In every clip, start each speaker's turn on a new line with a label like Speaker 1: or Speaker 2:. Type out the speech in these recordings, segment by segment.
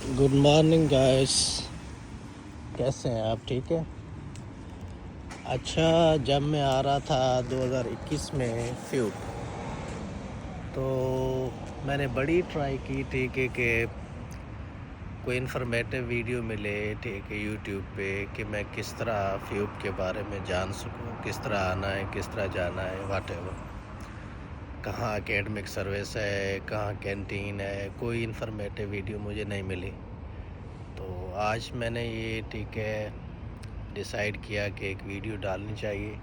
Speaker 1: Good morning guys, کیسے ہیں آپ؟ ٹھیک ہے۔ اچھا، جب میں آ رہا تھا 2021 میں فیوب، تو میں نے بڑی ٹرائی کی، ٹھیک ہے، کہ کوئی انفارمیٹیو ویڈیو ملے، ٹھیک ہے، یوٹیوب پہ، کہ میں کس طرح فیوب کے بارے میں جان سکوں، کس طرح آنا ہے، کس طرح جانا ہے، واٹ ایور، کہاں اکیڈمک سروس ہے، کہاں کینٹین ہے، کوئی انفارمیٹیو ویڈیو مجھے نہیں ملی۔ تو آج میں نے یہ ٹھیک ہے ڈیسائیڈ کیا کہ ایک ویڈیو ڈالنی چاہیے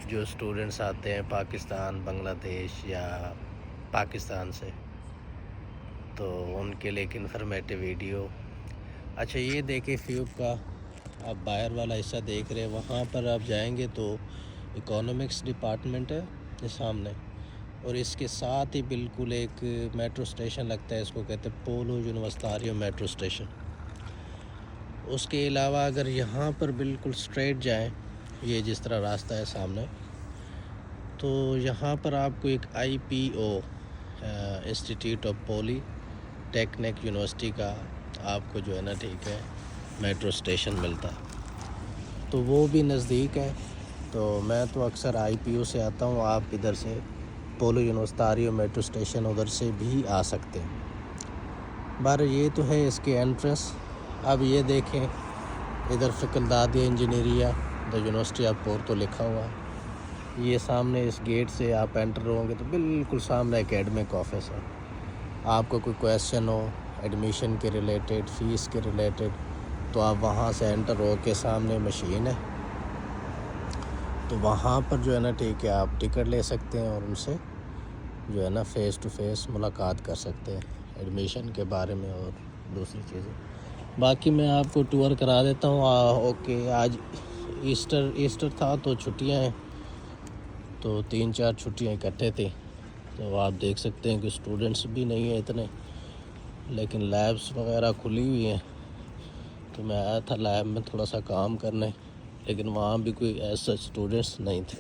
Speaker 1: جو اسٹوڈنٹس آتے ہیں پاکستان، بنگلہ دیش یا پاکستان سے، تو ان کے لیے ایک انفارمیٹیو ویڈیو۔ اچھا، یہ دیکھیں فیوب کا آپ باہر والا حصہ دیکھ رہے ہیں، وہاں پر آپ جائیں گے تو اکانومکس ڈپارٹمنٹ ہے یہ سامنے، اور اس کے ساتھ ہی بالکل ایک میٹرو اسٹیشن لگتا ہے، اس کو کہتے ہیں پولو یونیورسٹاریو میٹرو اسٹیشن۔ اس کے علاوہ اگر یہاں پر بالکل اسٹریٹ جائیں، یہ جس طرح راستہ ہے سامنے، تو یہاں پر آپ کو ایک I P O institute of polytechnic university کا آپ کو جو ہے نا ٹھیک ہے میٹرو اسٹیشن ملتا ہے، تو وہ بھی نزدیک ہے۔ تو میں تو اکثر آئی پی او سے آتا ہوں، آپ ادھر سے پولو یونیورسٹاریو میٹرو اسٹیشن ادھر سے بھی آ سکتے ہیں۔ بار یہ تو ہے اس کے انٹرنس۔ اب یہ دیکھیں ادھر فیکلٹی انجینئریا دا یونیورسٹی آف پورتو لکھا ہوا ہے، یہ سامنے اس گیٹ سے آپ انٹر ہوں گے تو بالکل سامنے اکیڈمک آفس ہے۔ آپ کو کوئی کویسچن ہو ایڈمیشن کے ریلیٹڈ، فیس کے ریلیٹڈ، تو آپ وہاں سے انٹر ہو کے سامنے مشین ہے، تو وہاں پر جو ہے نا ٹھیک ہے آپ ٹکٹ لے سکتے ہیں اور ان سے جو ہے نا فیس ٹو فیس ملاقات کر سکتے ہیں ایڈمیشن کے بارے میں اور دوسری چیزیں۔ باقی میں آپ کو ٹور کرا دیتا ہوں۔ اوکے، آج ایسٹر تھا تو چھٹیاں ہیں، تو 3-4 چھٹیاں اکٹھے تھیں، تو آپ دیکھ سکتے ہیں کہ اسٹوڈنٹس بھی نہیں ہیں اتنے، لیکن لیبس وغیرہ کھلی ہوئی ہیں، تو میں آیا تھا لیب میں تھوڑا سا کام کرنے، لیکن وہاں بھی کوئی ایسا اسٹوڈنٹس نہیں تھے۔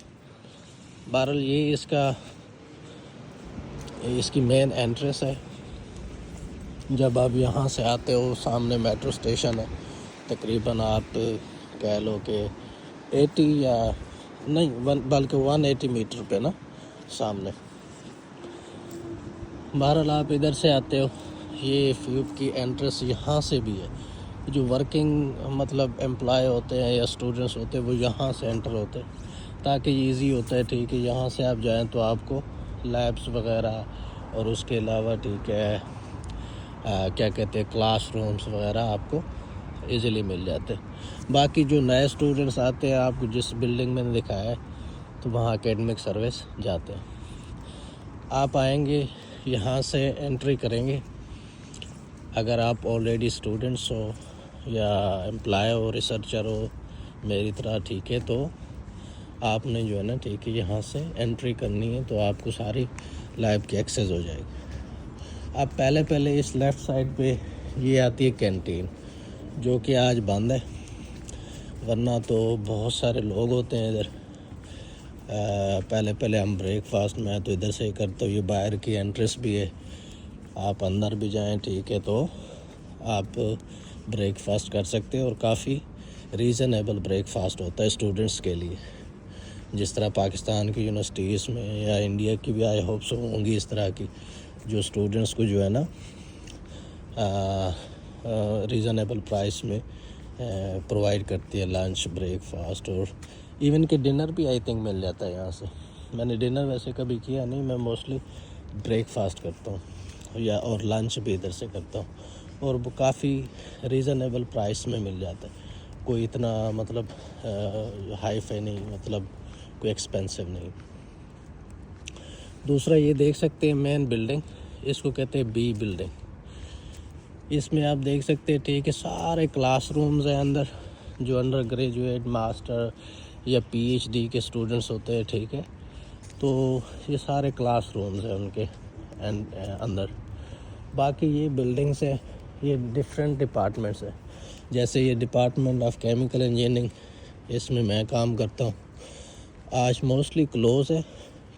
Speaker 1: بہرحال یہ اس کی مین انٹرنس ہے۔ جب آپ یہاں سے آتے ہو سامنے میٹرو اسٹیشن ہے، تقریباً آپ کہہ لو کہ 80 یا نہیں بلکہ 180 میٹر پہ نا سامنے۔ بہرحال آپ ادھر سے آتے ہو، یہ فیوب کی انٹرنس یہاں سے بھی ہے۔ جو ورکنگ مطلب امپلائی ہوتے ہیں یا اسٹوڈنٹس ہوتے ہیں وہ یہاں سے انٹر ہوتے ہیں، تاکہ یہ ایزی ہوتا ہے، ٹھیک ہے، یہاں سے آپ جائیں تو آپ کو لیبس وغیرہ اور اس کے علاوہ ٹھیک ہے کیا کہتے ہیں کلاس رومس وغیرہ آپ کو ایزیلی مل جاتے ہیں۔ باقی جو نئے اسٹوڈنٹس آتے ہیں، آپ کو جس بلڈنگ میں نے دکھایا ہے تو وہاں اکیڈمک سروس جاتے ہیں۔ آپ آئیں گے یہاں سے انٹری کریں گے، اگر آپ آلریڈی اسٹوڈنٹس ہو یا امپلائی ہو، ریسرچر ہو میری طرح، ٹھیک ہے، تو آپ نے جو ہے نا ٹھیک ہے یہاں سے انٹری کرنی ہے، تو آپ کو ساری لیب کی ایکسیس ہو جائے گی۔ اب پہلے اس لیفٹ سائڈ پہ یہ آتی ہے کینٹین، جو کہ آج بند ہے، ورنہ تو بہت سارے لوگ ہوتے ہیں ادھر۔ پہلے ہم بریک فاسٹ، میں تو ادھر سے ہی کرتا ہوں، یہ باہر کی انٹرنس بھی ہے، آپ اندر بھی جائیں ٹھیک ہے، تو آپ بریک فاسٹ کر سکتے ہیں، اور کافی ریزنیبل بریک فاسٹ ہوتا ہے اسٹوڈنٹس کے لیے، جس طرح پاکستان کی یونیورسٹیز میں یا انڈیا کی بھی آئی ہوپس ہوں گی اس طرح کی، جو اسٹوڈنٹس کو جو ہے نا ریزنیبل پرائس میں پرووائڈ کرتی ہے لنچ، بریک فاسٹ، اور ایون کہ ڈنر بھی آئی تھنک مل جاتا ہے یہاں سے۔ میں نے ڈنر ویسے کبھی کیا نہیں، میں موسٹلی بریک فاسٹ کرتا ہوں اور لنچ بھی ادھر سے کرتا ہوں، اور وہ کافی ریزنیبل پرائس میں مل جاتا ہے، کوئی اتنا مطلب ہائی فائی نہیں، مطلب کوئی ایکسپینسو نہیں۔ دوسرا یہ دیکھ سکتے ہیں مین بلڈنگ، اس کو کہتے ہیں بی بلڈنگ، اس میں آپ دیکھ سکتے ہیں ٹھیک ہے سارے کلاس رومز ہیں اندر، جو انڈر گریجویٹ، ماسٹر یا پی ایچ ڈی کے اسٹوڈنٹس ہوتے ہیں، ٹھیک ہے، تو یہ سارے کلاس رومز ہیں ان کے اندر۔ باقی یہ بلڈنگس ہیں، یہ ڈفرینٹ ڈپارٹمنٹس ہیں، جیسے یہ ڈپارٹمنٹ آف کیمیکل انجینئرنگ، اس میں میں کام کرتا ہوں۔ آج موسٹلی کلوز ہے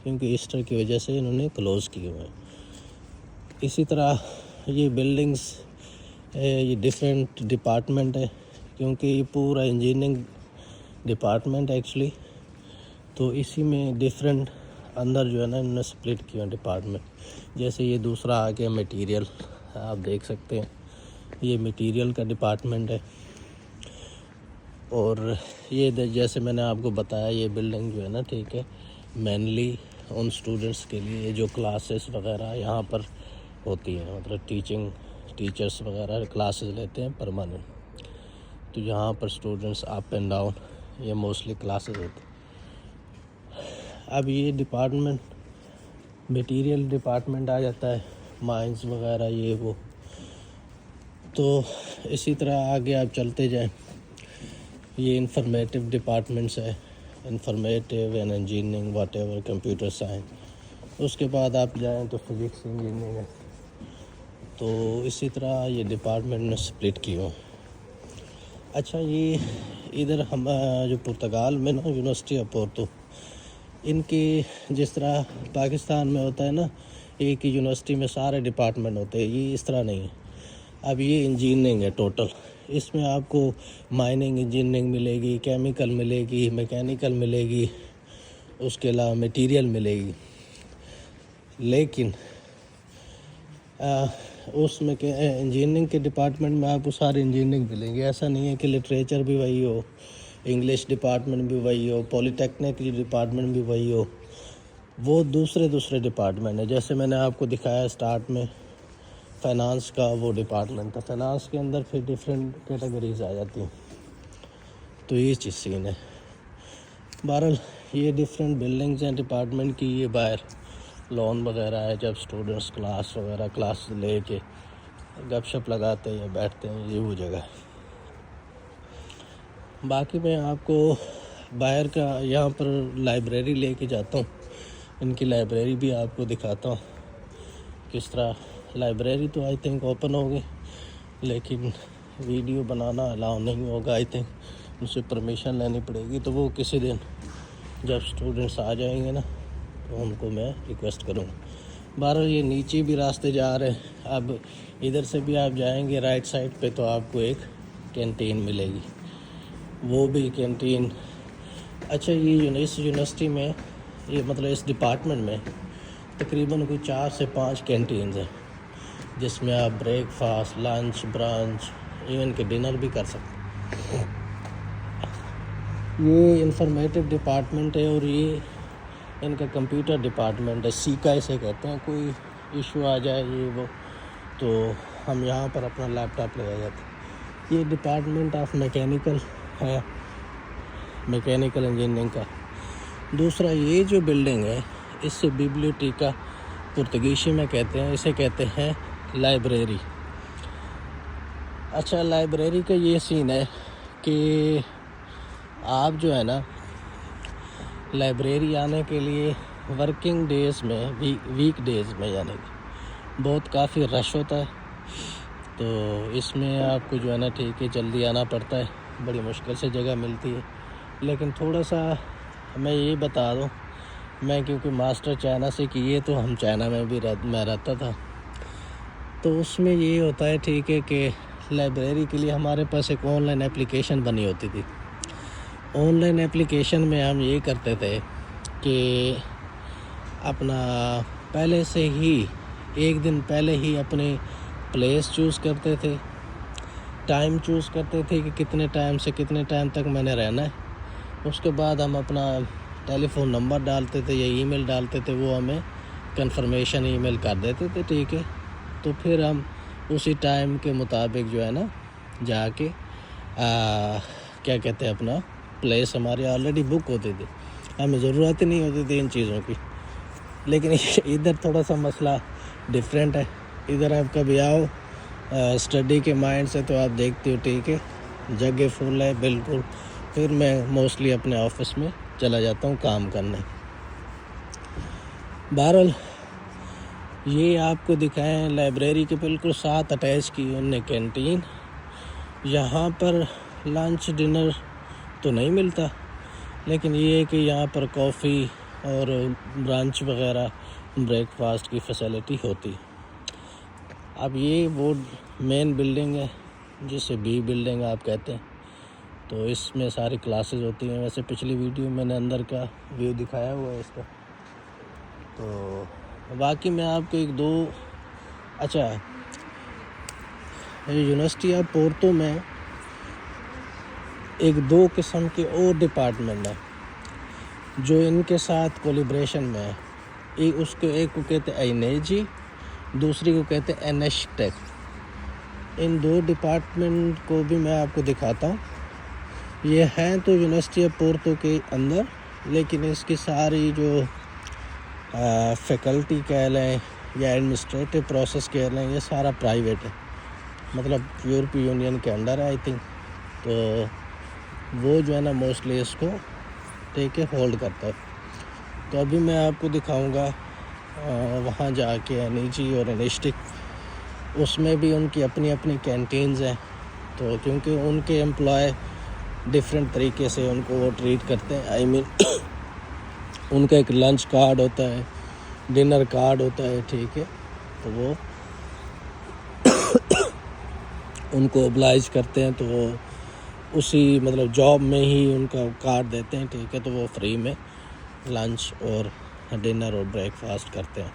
Speaker 1: کیونکہ ایسٹر کی وجہ سے انہوں نے کلوز کیے ہوئے ہیں۔ اسی طرح یہ بلڈنگز یہ ڈفرینٹ ڈپارٹمنٹ ہے کیونکہ یہ پورا انجینئرنگ ڈپارٹمنٹ ہے ایکچولی، تو اسی میں ڈفرینٹ اندر جو ہے نا انہوں نے سپلٹ کیا ڈپارٹمنٹ. جیسے یہ دوسرا آ گیا میٹیریل، آپ دیکھ سکتے ہیں یہ میٹیریل کا ڈپارٹمنٹ ہے. اور یہ جیسے میں نے آپ کو بتایا یہ بلڈنگ جو ہے نا ٹھیک ہے مینلی ان اسٹوڈنٹس کے لیے جو کلاسز وغیرہ یہاں پر ہوتی ہیں، مطلب ٹیچرس وغیرہ کلاسز لیتے ہیں پرماننٹ، تو یہاں پر اسٹوڈنٹس اپ اینڈ ڈاؤن یہ موسٹلی کلاسز ہوتی ہیں. اب یہ ڈپارٹمنٹ میٹیریل ڈپارٹمنٹ آ جاتا ہے، مائنز وغیرہ یہ وہ. تو اسی طرح آگے آپ چلتے جائیں، یہ انفارمیٹیو ڈپارٹمنٹس ہے، informative and engineering whatever, computer science. اس کے بعد آپ جائیں تو فزکس انجینئرنگ ہے. تو اسی طرح یہ ڈپارٹمنٹ میں سپلٹ کی ہوں. اچھا یہ ادھر ہم جو پرتگال میں نا یونیورسٹی آف پورتو، ان کی جس طرح پاکستان میں ہوتا ہے نا ایک ہی یونیورسٹی میں سارے ڈپارٹمنٹ ہوتے ہیں، یہ اس طرح نہیں ہے. اب یہ انجینئرنگ ہے ٹوٹل، اس میں آپ کو مائننگ انجینئرنگ ملے گی، کیمیکل ملے گی، میکینیکل ملے گی، اس کے علاوہ میٹیریل ملے گی. لیکن اس میں کہ انجینئرنگ کے ڈپارٹمنٹ میں آپ کو سارے انجینئرنگ ملیں گے. ایسا نہیں ہے کہ لٹریچر بھی وہی ہو، انگلش ڈپارٹمنٹ بھی وہی ہو، پولی ٹیکنک ڈپارٹمنٹ بھی وہی ہو. وہ دوسرے ڈپارٹمنٹ ہیں. جیسے میں نے آپ کو دکھایا سٹارٹ میں فائنانس کا وہ ڈپارٹمنٹ تھا، فائنانس کے اندر پھر ڈفرینٹ کیٹیگریز آ جاتی ہیں. تو یہ چیز سین ہے. بہرحال یہ ڈفرینٹ بلڈنگز ہیں ڈپارٹمنٹ کی. یہ باہر لون وغیرہ ہے، جب اسٹوڈنٹس کلاس لے کے گپ شپ لگاتے ہیں یا بیٹھتے ہیں، یہ وہ جگہ ہے. باقی میں آپ کو باہر کا یہاں پر لائبریری لے کے جاتا ہوں، ان کی لائبریری بھی آپ کو دکھاتا ہوں کس طرح. لائبریری تو آئی تھنک اوپن ہوگی لیکن ویڈیو بنانا الاؤ نہیں ہوگا، آئی تھنک ان سے پرمیشن لینی پڑے گی. تو وہ کسی دن جب اسٹوڈنٹس آ جائیں گے نا تو ان کو میں ریکویسٹ کروں گا. بہرحال یہ نیچے بھی راستے جا رہے ہیں. اب ادھر سے بھی آپ جائیں گے رائٹ سائڈ پہ تو آپ کو ایک کینٹین ملے گی، وہ بھی کینٹین. اچھا یہ اس یونیورسٹی میں یہ مطلب اس ڈپارٹمنٹ میں تقریباً کوئی 4 سے 5 کینٹینز ہیں جس میں آپ break fast, lunch, branch, even کہ ڈنر بھی کر سکتے ہیں. یہ انفارمیٹیو ڈپارٹمنٹ ہے اور یہ ان کا کمپیوٹر ڈپارٹمنٹ ہے، سیکا اسے کہتے ہیں. کوئی ایشو آ جائے یہ وہ تو ہم یہاں پر اپنا لیپ ٹاپ لگا جاتے ہیں. یہ ڈپارٹمنٹ آف میکینیکل ہے، میکینیکل انجینئرنگ کا. دوسرا یہ جو بلڈنگ ہے اس سے بیبلیوٹیکا پرتگیشی میں کہتے ہیں، اسے کہتے ہیں لائبریری. اچھا لائبریری کا یہ سین ہے کہ آپ جو ہے نا لائبریری آنے کے لیے ورکنگ ڈیز میں ویک ڈیز میں یعنی کہ بہت کافی رش ہوتا ہے. تو اس میں آپ کو جو ہے نا ٹھیک ہے جلدی آنا پڑتا ہے، بڑی مشکل سے جگہ ملتی ہے. لیکن تھوڑا سا میں یہ بتا دوں، میں کیونکہ ماسٹر چائنا سے کیے تو ہم چائنا میں بھی میں رہتا تھا، تو اس میں یہ ہوتا ہے ٹھیک ہے کہ لائبریری کے لیے ہمارے پاس ایک آن لائن اپلیکیشن بنی ہوتی تھی. آن لائن اپلیکیشن میں ہم یہ کرتے تھے کہ اپنا پہلے سے ہی ایک دن پہلے ہی اپنی پلیس چوز کرتے تھے، ٹائم چوز کرتے تھے کہ کتنے ٹائم سے کتنے ٹائم تک میں نے رہنا ہے. اس کے بعد ہم اپنا ٹیلی فون نمبر ڈالتے تھے یا ای میل ڈالتے تھے، وہ ہمیں کنفرمیشن ای میل کر دیتے تھے ٹھیک ہے. تو پھر ہم اسی ٹائم کے مطابق جو ہے نا جا کے کیا کہتے ہیں اپنا پلیس ہماری آلریڈی بک ہوتی تھی، ہمیں ضرورت ہی نہیں ہوتی تھی ان چیزوں کی. لیکن ادھر تھوڑا سا مسئلہ ڈیفرنٹ ہے. ادھر آپ کبھی آؤ اسٹڈی کے مائنڈ سے تو آپ دیکھتے ہو ٹھیک ہے جگہ فل ہے بالکل. پھر میں موسٹلی اپنے آفس میں چلا جاتا ہوں کام کرنے. بہرحال یہ آپ کو دکھائیں لائبریری کے بالکل ساتھ اٹیچ کی انہوں نے کینٹین. یہاں پر لنچ ڈنر تو نہیں ملتا، لیکن یہ ہے کہ یہاں پر کافی اور برانچ وغیرہ بریک فاسٹ کی فیسلٹی ہوتی. اب یہ وہ مین بلڈنگ ہے جسے بی بلڈنگ آپ کہتے ہیں، تو اس میں ساری کلاسز ہوتی ہیں. ویسے پچھلی ویڈیو میں نے اندر کا ویو دکھایا ہوا ہے اس کا. تو باقی میں آپ کو ایک دو یونیورسٹی آف پورٹو میں ایک دو قسم کے اور ڈپارٹمنٹ ہیں جو ان کے ساتھ کولیبریشن میں ہے. ایک کو کہتے ہیں انرجی، دوسری کو کہتے ہیں انیشٹیک. ان دو ڈپارٹمنٹ کو بھی میں آپ کو دکھاتا ہوں. یہ ہیں تو یونیورسٹی آف پورٹو کے اندر، لیکن اس کی ساری جو فیکلٹی کہہ لیں یا ایڈمنسٹریٹو پروسیس کہہ لیں، یہ سارا پرائیویٹ ہے، مطلب یورپی یونین کے انڈر ہے آئی تھنک. تو وہ جو ہے نا موسٹلی اس کو ٹیک کے ہولڈ کرتا ہے. تو ابھی میں آپ کو دکھاؤں گا وہاں جا کے انرجی اور انیشٹک. اس میں بھی ان کی اپنی اپنی کینٹینز ہیں، تو کیونکہ ان کے امپلائے ڈفرینٹ طریقے سے ان کو وہ ٹریٹ کرتے ہیں. آئی مین ان کا ایک لنچ کارڈ ہوتا ہے، ڈنر کارڈ ہوتا ہے، ٹھیک ہے. تو وہ ان کو oblige کرتے ہیں، تو وہ اسی مطلب جاب میں ہی ان کا کارڈ دیتے ہیں، ٹھیک ہے. تو وہ فری میں لنچ اور ڈنر اور بریک فاسٹ کرتے ہیں.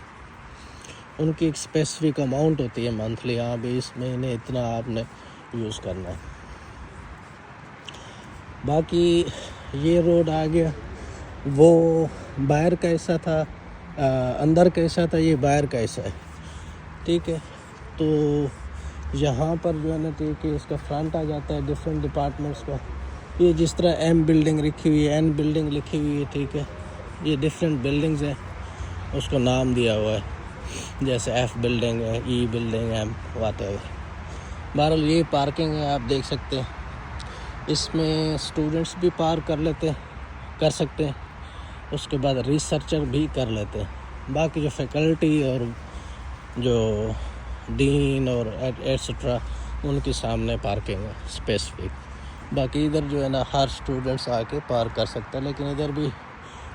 Speaker 1: ان کی ایک اسپیسیفک اماؤنٹ ہوتی ہے منتھلی، ہاں بھی اس مہینے اتنا آپ نے یوز کرنا ہے. باقی یہ روڈ آ گیا، وہ باہر کا حصہ تھا، اندر کا حصہ تھا، یہ باہر کا حصہ ہے، ٹھیک ہے. تو یہاں پر جو ہے نا ٹھیک ہے اس کا فرنٹ آ جاتا ہے ڈفرینٹ ڈپارٹمنٹس کا. یہ جس طرح ایم بلڈنگ لکھی ہوئی ہے، این بلڈنگ لکھی ہوئی ہے، ٹھیک ہے. یہ ڈفرینٹ بلڈنگز ہیں، اس کو نام دیا ہوا ہے، جیسے ایف بلڈنگ ہے، ای بلڈنگ ہے، واٹ ایور. بہرحال یہ پارکنگ ہے، آپ دیکھ سکتے ہیں. اس میں اسٹوڈنٹس بھی پارک کر سکتے ہیں، اس کے بعد ریسرچر بھی کر لیتے ہیں. باقی جو فیکلٹی اور جو ڈین اور ایٹسٹرا ان کے سامنے پارکنگ ہے اسپیسیفک. باقی ادھر جو ہے نا ہر اسٹوڈنٹس آ کے پارک کر سکتا ہے، لیکن ادھر بھی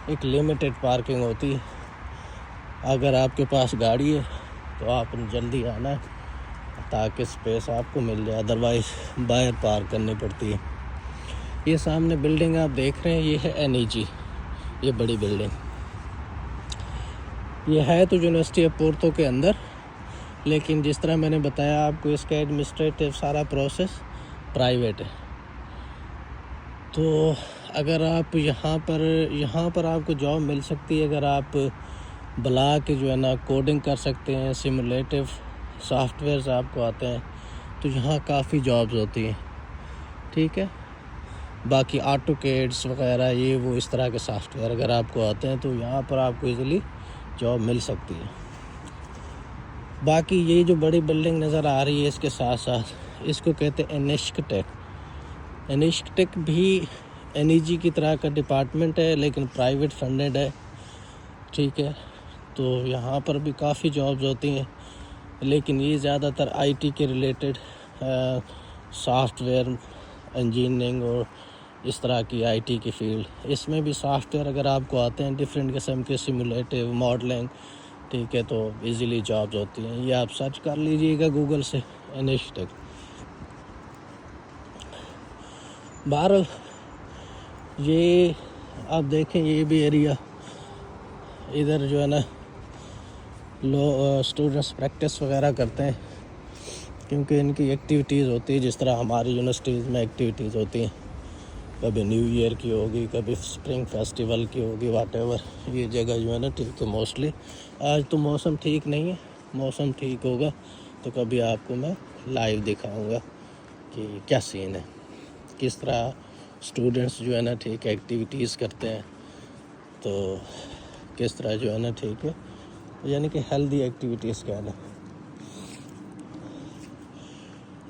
Speaker 1: ایک لمیٹڈ پارکنگ ہوتی ہے. اگر آپ کے پاس گاڑی ہے تو آپ جلدی آنا ہے تاکہ اسپیس آپ کو مل جائے، ادروائز باہر پارک کرنی پڑتی ہے. یہ سامنے بلڈنگ آپ دیکھ رہے ہیں، یہ ہے این ای جی، یہ بڑی بلڈنگ. یہ ہے تو یونیورسٹی آف پورٹو کے اندر، لیکن جس طرح میں نے بتایا آپ کو اس کا ایڈمنسٹریٹو سارا پروسیس پرائیویٹ ہے. تو اگر آپ یہاں پر آپ کو جاب مل سکتی ہے اگر آپ بلا کے جو ہے نا کوڈنگ کر سکتے ہیں، سیمولیٹو سافٹ ویئرز آپ کو آتے ہیں، تو یہاں کافی جابز ہوتی ہیں، ٹھیک ہے. باقی آٹو کیڈس وغیرہ یہ وہ اس طرح کے سافٹ ویئر اگر آپ کو آتے ہیں تو یہاں پر آپ کو ایزیلی جاب مل سکتی ہے. باقی یہ جو بڑی بلڈنگ نظر آ رہی ہے اس کے ساتھ ساتھ اس کو کہتے ہیں انیشٹیک. انیشٹیک بھی این ای جی کی طرح کا ڈپارٹمنٹ ہے، لیکن پرائیویٹ فنڈڈ ہے، ٹھیک ہے. تو یہاں پر بھی کافی جابز ہوتی ہیں، لیکن یہ زیادہ تر آئی ٹی کے ریلیٹڈ سافٹ ویئر انجینئرنگ اور اس طرح کی آئی ٹی کی فیلڈ. اس میں بھی سافٹ ویئر اگر آپ کو آتے ہیں ڈفرینٹ قسم کے سیمولیٹو ماڈلنگ، ٹھیک ہے، تو ایزیلی جابز ہوتی ہیں. یہ آپ سرچ کر لیجئے گا گوگل سے انیشٹیک. بہرحال یہ آپ دیکھیں یہ بھی ایریا ادھر جو ہے نا اسٹوڈنٹس پریکٹس وغیرہ کرتے ہیں، کیونکہ ان کی ایکٹیویٹیز ہوتی ہے جس طرح ہماری یونیورسٹیز میں ایکٹیویٹیز ہوتی ہیں. کبھی نیو ایئر کی ہوگی، کبھی اسپرنگ فیسٹیول کی ہوگی، واٹ ایور. یہ جگہ جو ہے نا ٹھیک ہے موسٹلی. آج تو موسم ٹھیک نہیں ہے، موسم ٹھیک ہوگا تو کبھی آپ کو میں لائیو دکھاؤں گا کہ کیا سین ہے، کس طرح اسٹوڈنٹس جو ہے نا ٹھیک ایکٹیویٹیز کرتے ہیں، تو کس طرح جو ہے نا ٹھیک ہے یعنی کہ ہیلدی ایکٹیویٹیز کیا ہے.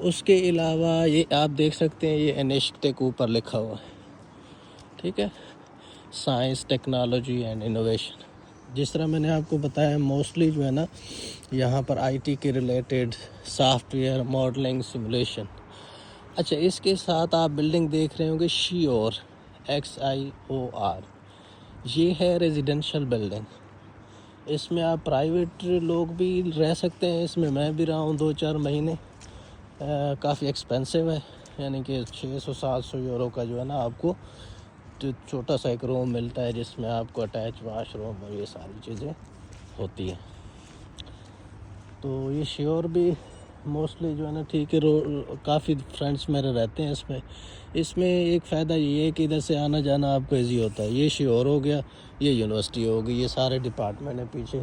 Speaker 1: اس کے علاوہ یہ آپ دیکھ سکتے ہیں یہ انیشٹیک اوپر لکھا ہوا ہے، ٹھیک ہے، سائنس ٹیکنالوجی اینڈ انوویشن. جس طرح میں نے آپ کو بتایا موسٹلی جو ہے نا یہاں پر آئی ٹی کے related soft where modelling simulation. اچھا، اس کے ساتھ آپ بلڈنگ دیکھ رہے ہوں گے XIOR، یہ ہے ریزیڈنشل بلڈنگ. اس میں آپ پرائیویٹ لوگ بھی رہ سکتے ہیں، اس میں میں بھی رہا ہوں 2-4 مہینے. کافی ایکسپینسو ہے، یعنی کہ 600-700 یورو کا جو ہے نا آپ کو چھوٹا سا ایک روم ملتا ہے جس میں آپ کو اٹیچ واش روم اور یہ ساری چیزیں ہوتی ہیں. تو یہ شیور بھی موسٹلی جو ہے نا ٹھیک ہے، کافی فرینڈس میرے رہتے ہیں اس میں ایک فائدہ یہ ہے کہ ادھر سے آنا جانا آپ کو ایزی ہوتا ہے. یہ شیور ہو گیا، یہ یونیورسٹی ہوگی، یہ سارے ڈپارٹمنٹ ہیں پیچھے،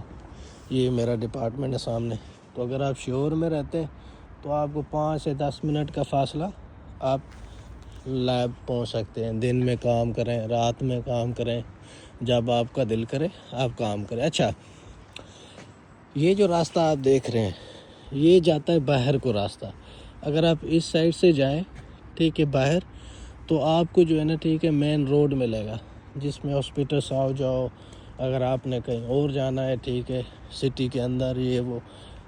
Speaker 1: یہ میرا ڈپارٹمنٹ ہے سامنے. تو اگر آپ شیور میں رہتے ہیں تو آپ کو 5 سے 10 منٹ کا فاصلہ آپ لیب پہنچ سکتے ہیں. دن میں کام کریں، رات میں کام کریں، جب آپ کا دل کرے آپ کام کریں. اچھا، یہ جو راستہ آپ دیکھ رہے ہیں یہ جاتا ہے باہر کو راستہ. اگر آپ اس سائڈ سے جائیں ٹھیک ہے باہر، تو آپ کو جو ہے نا ٹھیک ہے مین روڈ ملے گا جس میں ہاسپٹلس آؤ جاؤ. اگر آپ نے کہیں اور جانا ہے ٹھیک ہے سٹی کے اندر یہ وہ،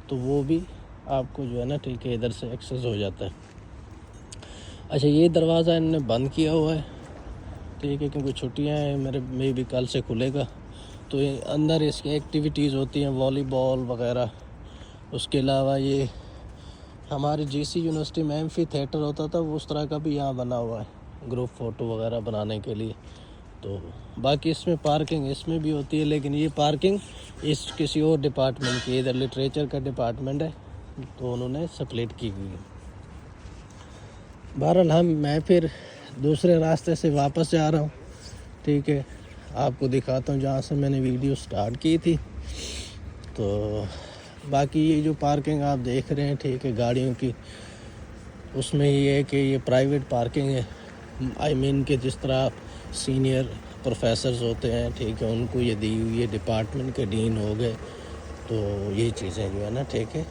Speaker 1: تو وہ بھی آپ کو جو ہے نا ٹھیک ہے ادھر سے ایکسیس ہو جاتا ہے. اچھا، یہ دروازہ انہوں نے بند کیا ہوا ہے ٹھیک ہے کیونکہ چھٹیاں ہیں، میں بھی کل سے کھلے گا. تو اندر اس کی ایکٹیویٹیز ہوتی ہیں، والی بال وغیرہ. اس کے علاوہ یہ ہماری جی سی یونیورسٹی میں ایمفی تھیٹر ہوتا تھا، وہ اس طرح کا بھی یہاں بنا ہوا ہے گروپ فوٹو وغیرہ بنانے کے لیے. تو باقی اس میں پارکنگ اس میں بھی ہوتی ہے، لیکن یہ پارکنگ اس کسی اور ڈپارٹمنٹ کی، ادھر لٹریچر کا ڈپارٹمنٹ ہے تو انہوں نے سپلیٹ کی ہوئی ہے. بہرحال میں پھر دوسرے راستے سے واپس جا رہا ہوں ٹھیک ہے. آپ کو دکھاتا ہوں جہاں سے میں نے ویڈیو سٹارٹ کی تھی. تو باقی یہ جو پارکنگ آپ دیکھ رہے ہیں ٹھیک ہے گاڑیوں کی، اس میں یہ ہے کہ یہ پرائیویٹ پارکنگ ہے. آئی مین کہ جس طرح سینئر پروفیسرز ہوتے ہیں ٹھیک ہے ان کو یہ دی ہوئی ہے، ڈپارٹمنٹ کے ڈین ہو گئے، تو یہ چیزیں جو ہے نا ٹھیک ہے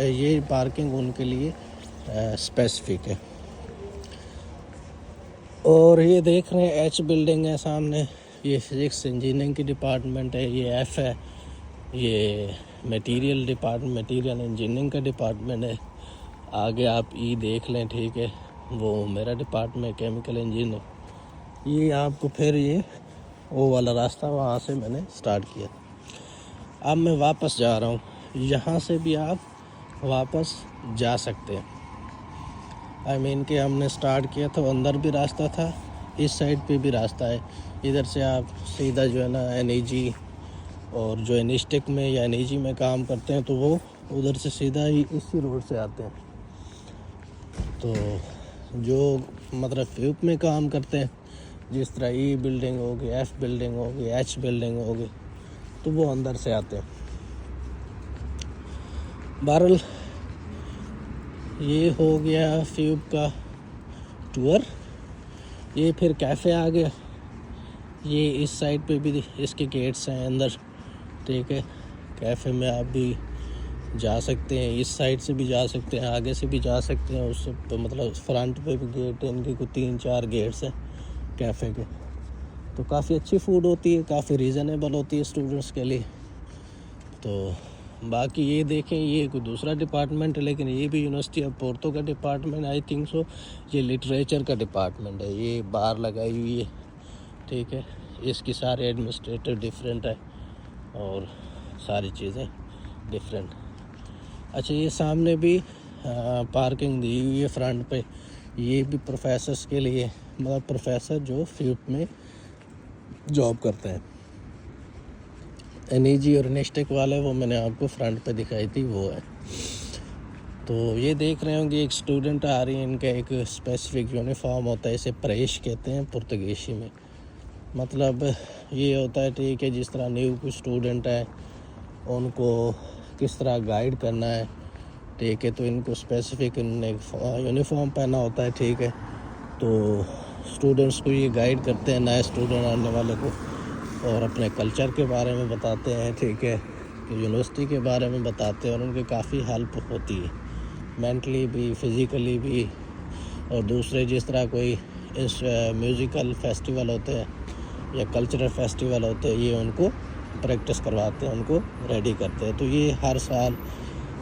Speaker 1: یہ پارکنگ ان کے لیے اسپیسیفک ہے. اور یہ دیکھ رہے ہیں ایچ بلڈنگ ہے سامنے، یہ فزکس انجینئرنگ کی ڈپارٹمنٹ ہے. یہ ایف ہے، یہ میٹیریل انجینئرنگ کا ڈپارٹمنٹ ہے. آگے آپ ای دیکھ لیں ٹھیک ہے، وہ میرا ڈپارٹمنٹ کیمیکل انجینئر. یہ آپ کو پھر یہ وہ والا راستہ وہاں سے میں نے سٹارٹ کیا. اب میں واپس جا رہا ہوں. یہاں سے بھی آپ واپس جا سکتے ہیں. آئی مین کہ ہم نے سٹارٹ کیا تھا اندر بھی راستہ تھا، اس سائڈ پہ بھی راستہ ہے. ادھر سے آپ سیدھا جو ہے نا این ای جی اور جو انسٹک میں یا این ای جی میں کام کرتے ہیں تو وہ ادھر سے سیدھا ہی اسی روڈ سے آتے ہیں. تو جو مطلب فیوپ میں کام کرتے ہیں جس طرح ای بلڈنگ ہوگی، ایف بلڈنگ ہوگی، ایچ بلڈنگ ہوگی، تو وہ اندر سے آتے ہیں. بہرحال یہ ہو گیا فیوب کا ٹور. یہ پھر کیفے آ گیا. یہ اس سائڈ پہ بھی اس کے گیٹس ہیں اندر ٹھیک ہے. کیفے میں آپ بھی جا سکتے ہیں، اس سائڈ سے بھی جا سکتے ہیں، آگے سے بھی جا سکتے ہیں. اس سے مطلب فرنٹ پہ بھی گیٹ، ان کے کوئی 3-4 گیٹس ہیں کیفے کے. تو کافی اچھی فوڈ ہوتی ہے، کافی ریزنیبل ہوتی ہے اسٹوڈنٹس کے لیے. تو باقی یہ دیکھیں یہ کوئی دوسرا ڈپارٹمنٹ ہے، لیکن یہ بھی یونیورسٹی آف پورٹو کا ڈپارٹمنٹ آئی تھنک سو. یہ لٹریچر کا ڈپارٹمنٹ ہے. یہ بار لگائی ہوئی ہے ٹھیک ہے. اس کی سارے ایڈمنسٹریٹر ڈیفرنٹ ہے اور ساری چیزیں ڈیفرنٹ. اچھا، یہ سامنے بھی پارکنگ دی ہوئی ہے فرنٹ پہ. یہ بھی پروفیسرس کے لیے، مطلب پروفیسر جو فیلڈ میں جاب کرتے ہیں. این ای جی اور انسٹک والے وہ میں نے آپ کو فرنٹ پہ دکھائی تھی وہ ہے. تو یہ دیکھ رہے ہوں گے ایک اسٹوڈنٹ آ رہی ہے، ان کا ایک اسپیسیفک یونیفارم ہوتا ہے، اسے پریش کہتے ہیں پرتگیشی میں. مطلب یہ ہوتا ہے ٹھیک ہے جس طرح نیو کوئی اسٹوڈنٹ ہے ان کو کس طرح گائیڈ کرنا ہے ٹھیک ہے. تو ان کو اسپیسیفک انہوں نے یونیفارم پہنا ہوتا ہے ٹھیک ہے. تو اسٹوڈنٹس کو یہ گائیڈ کرتے ہیں، نئے اسٹوڈنٹ آنے والے کو، اور اپنے کلچر کے بارے میں بتاتے ہیں ٹھیک ہے، کہ یونیورسٹی کے بارے میں بتاتے ہیں. اور ان کی کافی ہیلپ ہوتی ہے مینٹلی بھی، فزیکلی بھی. اور دوسرے جس طرح کوئی میوزیکل فیسٹیول ہوتے ہیں یا کلچرل فیسٹیول ہوتے ہیں، یہ ان کو پریکٹس کرواتے ہیں، ان کو ریڈی کرتے ہیں. تو یہ ہر سال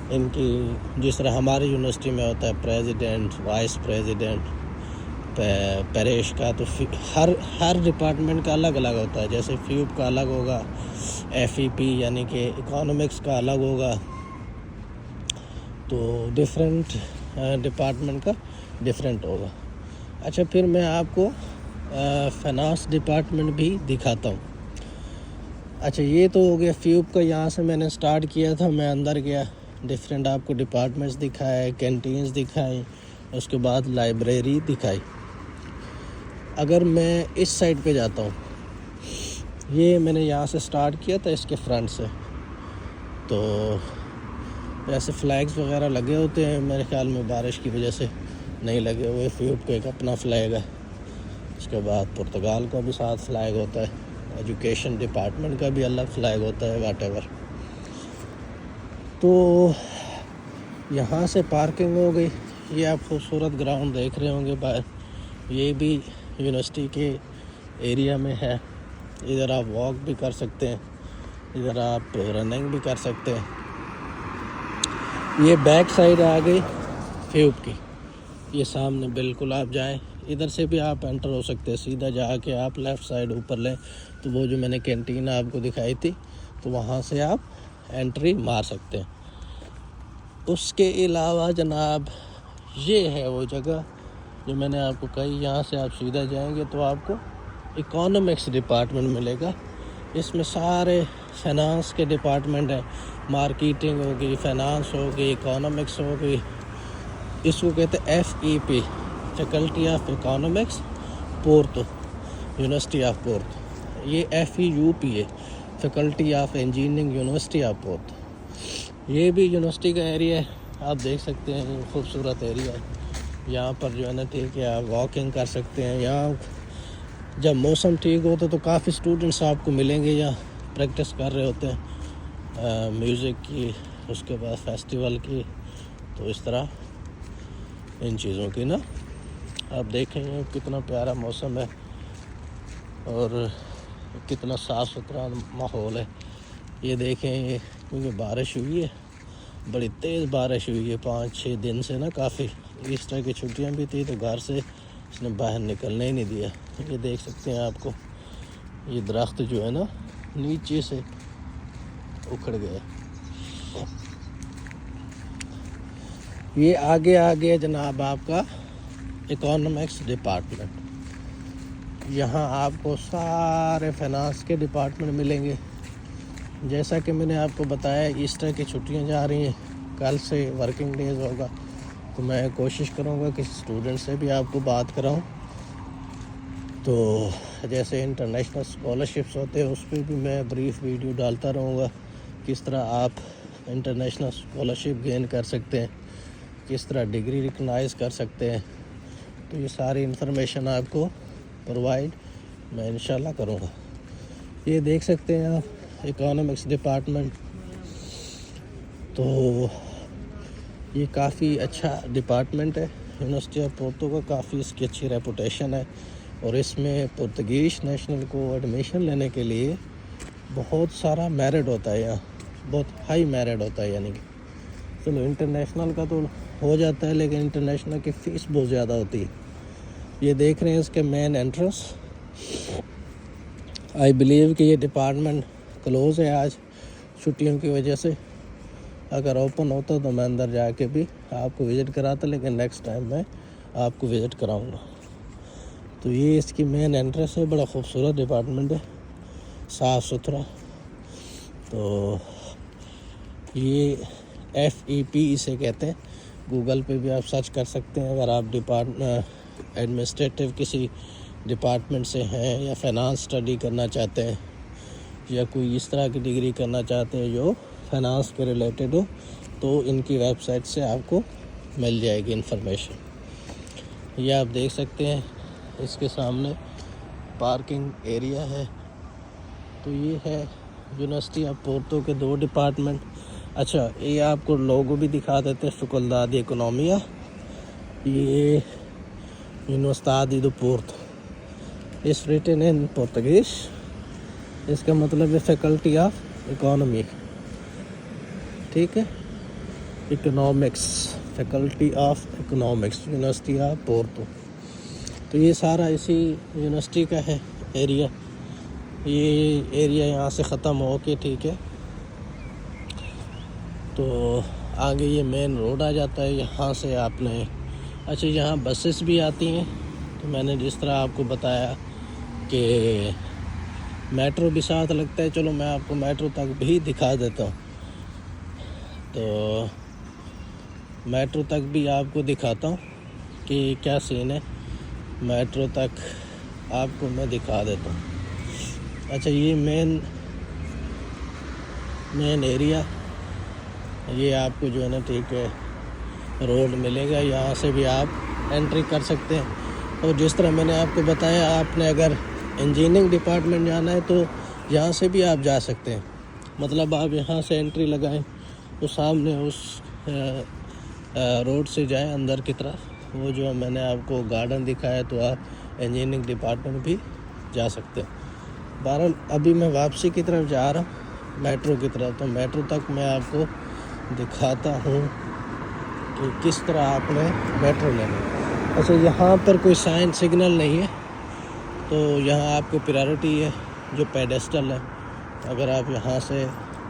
Speaker 1: ان کی جس طرح ہماری یونیورسٹی میں ہوتا ہے پریزیڈنٹ، وائس پریزیڈنٹ، پیریش کا. تو ہر ڈپارٹمنٹ کا الگ الگ ہوتا ہے. جیسے فیوب کا الگ ہوگا, ایف ای پی یعنی کہ اکانومکس کا الگ ہوگا. تو ڈفرینٹ ڈپارٹمنٹ کا ڈفرینٹ ہوگا. اچھا, پھر میں آپ کو فائنانس ڈپارٹمنٹ بھی دکھاتا ہوں. اچھا, یہ تو ہو گیا فیوب کا. یہاں سے میں نے سٹارٹ کیا تھا, میں اندر گیا, ڈفرینٹ آپ کو ڈپارٹمنٹس دکھائے, کینٹینز دکھائیں, اس کے بعد لائبریری دکھائی. اگر میں اس سائڈ پہ جاتا ہوں, یہ میں نے یہاں سے سٹارٹ کیا تھا اس کے فرنٹ سے. تو ایسے فلیگز وغیرہ لگے ہوتے ہیں, میرے خیال میں بارش کی وجہ سے نہیں لگے ہوئے. فیوب کا ایک اپنا فلیگ ہے. اس کے بعد پرتگال کا بھی ساتھ فلیگ ہوتا ہے. ایجوکیشن ڈپارٹمنٹ کا بھی الگ فلیگ ہوتا ہے, واٹ ایور. تو یہاں سے پارکنگ ہو گئی. یہ آپ خوبصورت گراؤنڈ دیکھ رہے ہوں گے باہر, یہ بھی یونیورسٹی کے ایریا میں ہے. ادھر آپ واک بھی کر سکتے ہیں, ادھر آپ رننگ بھی کر سکتے ہیں. یہ بیک سائڈ آ گئی فیوب کی. یہ سامنے بالکل آپ جائیں, ادھر سے بھی آپ انٹر ہو سکتے ہیں. سیدھا جا کے آپ لیفٹ سائڈ اوپر لیں تو وہ جو میں نے کینٹین آپ کو دکھائی تھی, تو وہاں سے آپ انٹری مار سکتے ہیں. اس کے علاوہ جناب یہ ہے وہ جگہ جو میں نے آپ کو کہی. یہاں سے آپ سیدھا جائیں گے تو آپ کو اکانومکس ڈپارٹمنٹ ملے گا. اس میں سارے فائنانس کے ڈپارٹمنٹ ہیں. مارکیٹنگ ہوگی, فائنانس ہوگی, اکانومکس ہوگی. اس کو کہتے ہیں F E P, faculty of economics Porto, university of Porto. یہ ایف ای یو پی ہے, faculty of engineering university of Porto. یہ بھی یونیورسٹی کا ایریا ہے, آپ دیکھ سکتے ہیں. خوبصورت ایریا ہے. یہاں پر جو ہے نا ٹھیک ہے, آپ واکنگ کر سکتے ہیں. یہاں جب موسم ٹھیک ہوتا تو کافی اسٹوڈنٹس آپ کو ملیں گے, یہاں پریکٹس کر رہے ہوتے ہیں میوزک کی, اس کے بعد فیسٹیول کی. تو اس طرح ان چیزوں کی نا آپ دیکھیں گے کتنا پیارا موسم ہے اور کتنا صاف ستھرا ماحول ہے. یہ دیکھیں, یہ کیونکہ بارش ہوئی ہے, بڑی تیز بارش ہوئی ہے 5-6 دن سے نا کافی. ایسٹر کی چھٹیاں بھی تھی تو گھر سے اس نے باہر نکلنے ہی نہیں دیا. یہ دیکھ سکتے ہیں آپ کو, یہ درخت جو ہے نا نیچے سے اکھڑ گیا. یہ آگے جناب آپ کا اکانومکس ڈپارٹمنٹ. یہاں آپ کو سارے فائنانس کے ڈپارٹمنٹ ملیں گے. جیسا کہ میں نے آپ کو بتایا, ایسٹر کی چھٹیاں جا رہی ہیں, کل سے ورکنگ ڈیز ہوگا. تو میں کوشش کروں گا کہ اسٹوڈنٹ سے بھی آپ کو بات کراؤں. تو جیسے انٹرنیشنل اسکالرشپس ہوتے ہیں اس پہ بھی میں بریف ویڈیو ڈالتا رہوں گا. کس طرح آپ انٹرنیشنل اسکالرشپ گین کر سکتے ہیں, کس طرح ڈگری ریکگنائز کر سکتے ہیں. تو یہ ساری انفارمیشن آپ کو پرووائڈ میں انشاءاللہ کروں گا. یہ دیکھ سکتے ہیں آپ اکانومکس ڈپارٹمنٹ. تو یہ کافی اچھا ڈپارٹمنٹ ہے. یونیورسٹی آف پورتو کا کافی اس کی اچھی ریپوٹیشن ہے, اور اس میں پرتگیز نیشنل کو ایڈمیشن لینے کے لیے بہت سارا میرٹ ہوتا ہے. یہاں بہت ہائی میرٹ ہوتا ہے. یعنی کہ چلو انٹرنیشنل کا تو ہو جاتا ہے, لیکن انٹرنیشنل کی فیس بہت زیادہ ہوتی ہے. یہ دیکھ رہے ہیں اس کے مین انٹرنس. آئی بلیو کہ یہ ڈپارٹمنٹ کلوز ہے آج چھٹیوں کی وجہ سے. اگر اوپن ہوتا تو میں اندر جا کے بھی آپ کو وزٹ کراتا, لیکن نیکسٹ ٹائم میں آپ کو وزٹ کراؤں گا. تو یہ اس کی مین انٹرنس ہے. بڑا خوبصورت ڈپارٹمنٹ ہے, صاف ستھرا. تو یہ ایف ای پی اسے کہتے ہیں. گوگل پہ بھی آپ سرچ کر سکتے ہیں. اگر آپ ایڈمنسٹریٹو کسی ڈپارٹمنٹ سے ہیں, یا فائنانس اسٹڈی کرنا چاہتے ہیں, یا کوئی اس طرح کی ڈگری کرنا چاہتے ہیں جو فائنانس کے ریلیٹڈ ہو, تو ان کی ویب سائٹ سے آپ کو مل جائے گی انفارمیشن. یہ آپ دیکھ سکتے ہیں اس کے سامنے پارکنگ ایریا ہے. تو یہ ہے یونیورسٹی آف پورتو کے 2 ڈپارٹمنٹ. اچھا, یہ آپ کو لوگو بھی دکھا دیتے ہیں, فیکلٹی دی اکنومیا. یہ university the پورتو us written in پرتگیز. اس کا مطلب ہے فیکلٹی آف اکانومی. ٹھیک ہے, economics, faculty of economics, university of Porto. تو یہ سارا اسی یونیورسٹی کا ہے ایریا. یہ ایریا یہاں سے ختم ہو کے ٹھیک ہے تو آگے یہ مین روڈ آ جاتا ہے. یہاں سے آپ نے اچھا یہاں بسیز بھی آتی ہیں. تو میں نے جس طرح آپ کو بتایا کہ میٹرو بھی ساتھ لگتا ہے, چلو میں آپ کو میٹرو تک بھی دکھا دیتا ہوں. تو میٹرو تک بھی آپ کو دکھاتا ہوں کہ کیا سین ہے. میٹرو تک آپ کو میں دکھا دیتا ہوں. اچھا یہ مین ایریا, یہ آپ کو جو ہے نا ٹھیک ہے روڈ ملے گا, یہاں سے بھی آپ انٹری کر سکتے ہیں. اور جس طرح میں نے آپ کو بتایا, آپ نے اگر انجینئرنگ ڈپارٹمنٹ جانا ہے تو یہاں سے بھی آپ جا سکتے ہیں. مطلب آپ یہاں سے انٹری لگائیں تو سامنے اس روڈ سے جائیں اندر کی طرف. وہ جو میں نے آپ کو گارڈن دکھایا تو آپ انجینئرنگ ڈپارٹمنٹ بھی جا سکتے ہیں. بہرحال ابھی میں واپسی کی طرف جا رہا ہوں میٹرو کی طرف. تو میٹرو تک میں آپ کو دکھاتا ہوں کہ کس طرح آپ نے میٹرو لینا ہے. اچھا یہاں پر کوئی سائن سگنل نہیں ہے, تو یہاں آپ کو پریارٹی ہے جو پیڈسٹل ہے. اگر آپ یہاں سے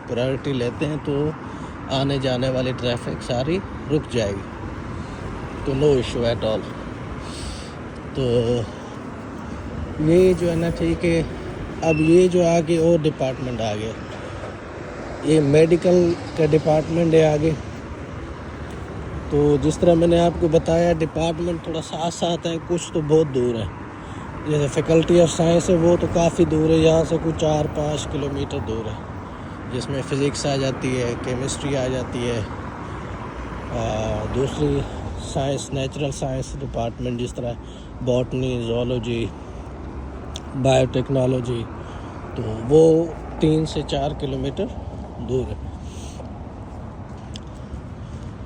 Speaker 1: پریارٹی لیتے ہیں تو آنے جانے والی ٹریفک ساری رک جائے گی, تو نو ایشو ایٹ آل. تو یہ جو ہے نا ٹھیک ہے. اب یہ جو آگے اور ڈپارٹمنٹ آ گیا, یہ میڈیکل کا ڈپارٹمنٹ ہے آگے. تو جس طرح میں نے آپ کو بتایا ڈپارٹمنٹ تھوڑا ساتھ ساتھ ہے, کچھ تو بہت دور ہے. جیسے فیکلٹی آف سائنس ہے وہ تو کافی دور ہے, یہاں سے کچھ 4-5 کلومیٹر دور ہے, جس میں فزکس آ جاتی ہے, کیمسٹری آ جاتی ہے, دوسری سائنس نیچرل سائنس ڈپارٹمنٹ جس طرح باٹنی, زولوجی, بایو ٹیکنالوجی, تو وہ 3 سے 4 کلومیٹر دور ہے.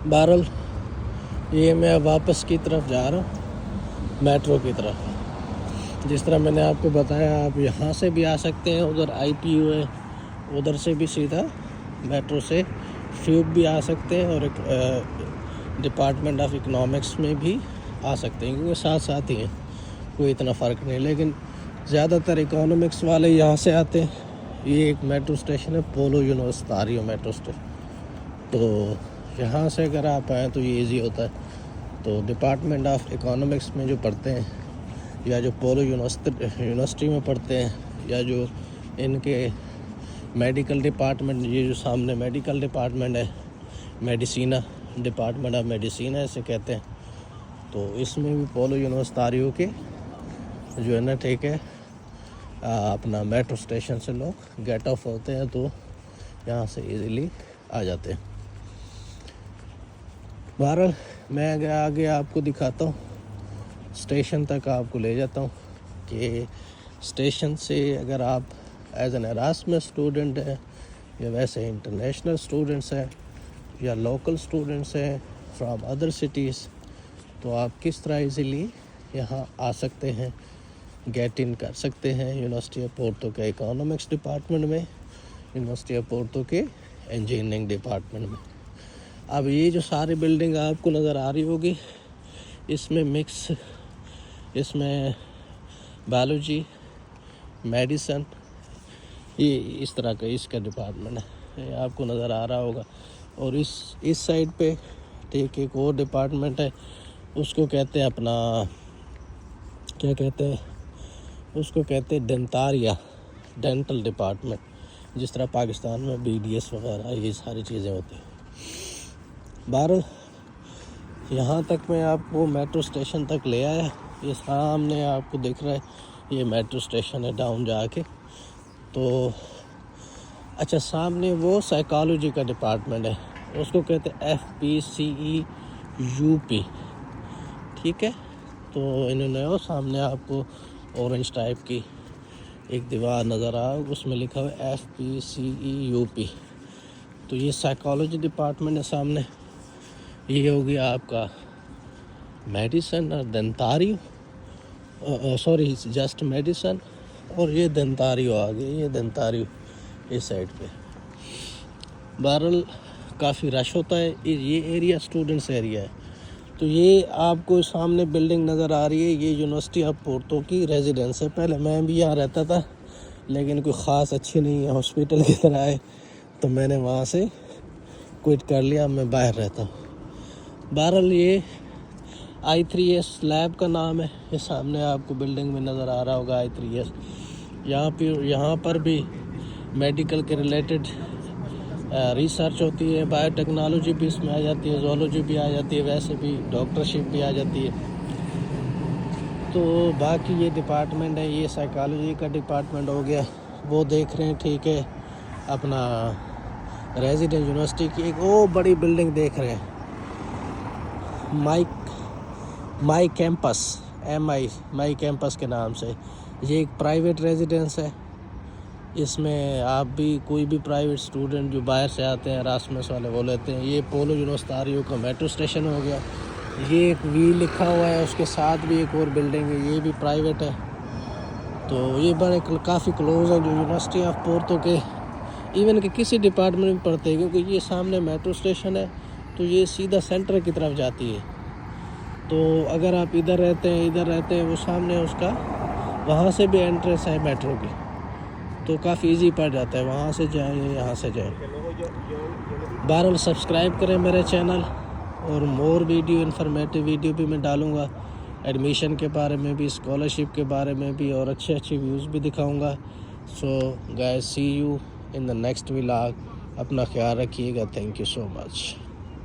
Speaker 1: بہرحال یہ میں واپس کی طرف جا رہا ہوں میٹرو کی طرف. جس طرح میں نے آپ کو بتایا آپ یہاں سے بھی آ سکتے ہیں, ادھر آئی پی یو ہے, ادھر سے بھی سیدھا میٹرو سے فیوب بھی آ سکتے ہیں, اور ایک ڈپارٹمنٹ آف اکنامکس میں بھی آ سکتے ہیں, کیونکہ ساتھ ساتھ ہی ہیں, کوئی اتنا فرق نہیں. لیکن زیادہ تر اکنامکس والے یہاں سے آتے ہیں. یہ ایک میٹرو اسٹیشن ہے پولو یونیورسٹاریو میٹرو اسٹیشن. تو یہاں سے اگر آپ آئیں تو یہ ایزی ہوتا ہے. تو ڈپارٹمنٹ آف اکنامکس میں جو پڑھتے ہیں, یا جو پولو یونیورسٹی میں پڑھتے ہیں, یا جو ان کے میڈیکل ڈپارٹمنٹ, یہ جو سامنے میڈیکل ڈپارٹمنٹ ہے, میڈیسینا ڈپارٹمنٹ آف میڈیسینا اسے کہتے ہیں, تو اس میں بھی پولو یونیورسٹاریو کے جو ہے نا ٹھیک ہے اپنا میٹرو اسٹیشن سے لوگ گیٹ آف ہوتے ہیں, تو یہاں سے ایزیلی آ جاتے ہیں. بہرحال میں آگے آپ کو دکھاتا ہوں, اسٹیشن تک آپ کو لے جاتا ہوں کہ اسٹیشن سے اگر آپ ایز این ایراسمس اسٹوڈنٹ ہیں, یا ویسے انٹرنیشنل اسٹوڈنٹس ہیں, یا لوکل اسٹوڈنٹس ہیں فرام ادر سٹیز, تو آپ کس طرح ایزیلی یہاں آ سکتے ہیں, گیٹ ان کر سکتے ہیں یونیورسٹی آف پورٹو کے اکنامکس ڈپارٹمنٹ میں, یونیورسٹی آف پورٹو کے انجینئرنگ ڈپارٹمنٹ میں. اب یہ جو ساری بلڈنگ آپ کو نظر آ رہی ہوگی, اس میں مکس, اس میں بایولوجی, میڈیسن, یہ اس طرح کا اس کا ڈپارٹمنٹ ہے, یہ آپ کو نظر آ رہا ہوگا. اور اس سائڈ پہ ٹھیک ایک اور ڈپارٹمنٹ ہے, اس کو کہتے ہیں اپنا کیا کہتے ہیں, اس کو کہتے ہیں ڈینتاریا, ڈینٹل ڈپارٹمنٹ, جس طرح پاکستان میں بی ڈی ایس وغیرہ یہ ساری چیزیں ہوتی ہیں. بہرحال یہاں تک میں آپ کو میٹرو اسٹیشن تک لے آیا. یہ سامنے آپ کو دکھ رہا ہے, یہ میٹرو اسٹیشن ہے ڈاؤن جا کے. تو اچھا سامنے وہ سائیکالوجی کا ڈپارٹمنٹ ہے, اس کو کہتے ہیں FPCEUP, ٹھیک ہے. تو انہوں نے وہ سامنے آپ کو اورنج ٹائپ کی ایک دیوار نظر آ, اس میں لکھا ہوا ہے FPCEUP. تو یہ سائیکالوجی ڈپارٹمنٹ ہے سامنے. یہ ہو گیا آپ کا میڈیسن اور دنتاریو, سوری جسٹ میڈیسن, اور یہ دنتاریو آ گیا, یہ دنتاریو اس سائڈ پہ. بہرحال کافی رش ہوتا ہے. یہ ایریا اسٹوڈنٹس ایریا ہے, تو یہ آپ کو سامنے بلڈنگ نظر آ رہی ہے، یہ یونیورسٹی آف پورتو کی ریزیڈنس ہے. پہلے میں بھی یہاں رہتا تھا لیکن کوئی خاص اچھی نہیں ہے، ہاسپٹل کی طرح ہے، تو میں نے وہاں سے کوئٹ کر لیا. اب میں باہر رہتا ہوں. بہرحال یہ I3S لیب کا نام ہے. یہ سامنے آپ کو بلڈنگ میں نظر آ رہا ہوگا I3S. یہاں پر بھی میڈیکل کے ریلیٹڈ ریسرچ ہوتی ہے. بایو ٹیکنالوجی بھی اس میں آ جاتی ہے، زولوجی بھی آ جاتی ہے، ویسے بھی ڈاکٹرشپ بھی آ جاتی ہے. تو باقی یہ ڈپارٹمنٹ ہے، یہ سائیکالوجی کا ڈپارٹمنٹ ہو گیا، وہ دیکھ رہے ہیں. ٹھیک ہے، اپنا ریزیڈنٹ یونیورسٹی کی ایک وہ بڑی بلڈنگ دیکھ رہے ہیں، مائی کیمپس مائی کیمپس کے نام سے. یہ ایک پرائیویٹ ریزیڈنس ہے. اس میں آپ بھی کوئی بھی پرائیویٹ اسٹوڈنٹ جو باہر سے آتے ہیں راسمس والے وہ لیتے ہیں. یہ پولو یونیورسٹاریو کا میٹرو اسٹیشن ہو گیا. یہ ایک وی لکھا ہوا ہے، اس کے ساتھ بھی ایک اور بلڈنگ ہے، یہ بھی پرائیویٹ ہے. تو یہ بڑے کافی کلوز ہیں جو یونیورسٹی آف پورتو کے ایون کہ کسی ڈپارٹمنٹ میں پڑھتے ہیں، کیونکہ یہ سامنے میٹرو اسٹیشن ہے تو یہ سیدھا سینٹر کی طرف جاتی ہے. تو اگر آپ ادھر رہتے ہیں وہ سامنے اس کا وہاں سے بھی انٹرنس ہے میٹرو کی، تو کافی ایزی پڑ جاتا ہے، وہاں سے جائیں یہاں سے جائیں. بہرحال سبسکرائب کریں میرے چینل، اور مور ویڈیو انفارمیٹیو ویڈیو بھی میں ڈالوں گا، ایڈمیشن کے بارے میں بھی، اسکالرشپ کے بارے میں بھی، اور اچھے ویوز بھی دکھاؤں گا. So guys see you in the next vlog. اپنا خیال رکھیے گا. Thank you so much.